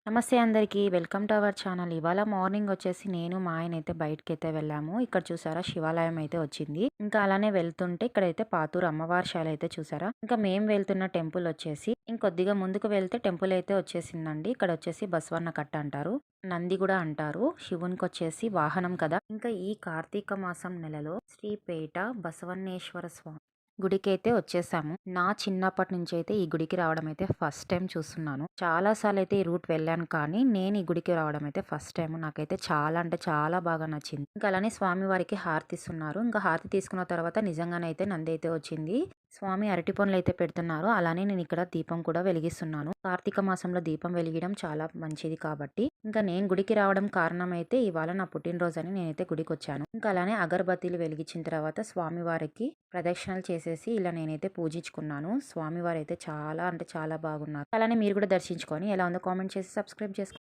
నమస్తే అందరికీ. Welcome to our channel. ఇవాళ మార్నింగ్ వచ్చేసి నేను మా ఆయన అయితే బయటకైతే వెళ్ళాము. ఇక్కడ చూసారా శివాలయం అయితే వచ్చింది. ఇంకా అలానే వెళ్తుంటే ఇక్కడైతే పాతూరు అమ్మవారి శాల అయితే చూసారా. ఇంకా మేము వెళ్తున్న టెంపుల్ వచ్చేసి ఇంకొద్దిగా ముందుకు వెళ్తే టెంపుల్ అయితే వచ్చేసిందండి. ఇక్కడ వచ్చేసి బసవన్న కట్ట అంటారు. నంది కూడా అంటారు. శివునికి వచ్చేసి వాహనం కదా. ఇంకా ఈ కార్తీక మాసం నెలలో శ్రీపేట బసవన్నేశ్వర స్వామి గుడికైతే వచ్చేసాము. నా చిన్నప్పటి నుంచి అయితే ఈ గుడికి రావడం అయితే ఫస్ట్ టైం చూస్తున్నాను. చాలా సార్లు అయితే ఈ రూట్ వెళ్ళాను, కానీ నేను ఈ గుడికి రావడం అయితే ఫస్ట్ టైం. నాకైతే చాలా అంటే చాలా బాగా నచ్చింది. ఇంకా అలానే స్వామి వారికి హారతి ఇస్తున్నారు. ఇంకా హారతి తీసుకున్న తర్వాత నిజంగానే అయితే నంది అయితే వచ్చింది. స్వామి అరటి పనులు అయితే పెడుతున్నారు. అలానే నేను ఇక్కడ దీపం కూడా వెలిగిస్తున్నాను. కార్తీక మాసంలో దీపం వెలిగడం చాలా మంచిది కాబట్టి ఇంకా నేను గుడికి రావడం కారణం అయితే ఇవాళ నా పుట్టినరోజు అని నేనైతే గుడికి వచ్చాను. ఇంకా అలానే అగరబత్తీలు వెలిగించిన తర్వాత స్వామి వారికి ప్రదక్షిణలు చేసేసి ఇలా నేనైతే పూజించుకున్నాను. స్వామివారు అయితే చాలా అంటే చాలా బాగున్నారు. అలానే మీరు కూడా దర్శించుకొని ఎలా ఉందో కామెంట్ చేసి సబ్స్క్రైబ్ చేసుకోండి.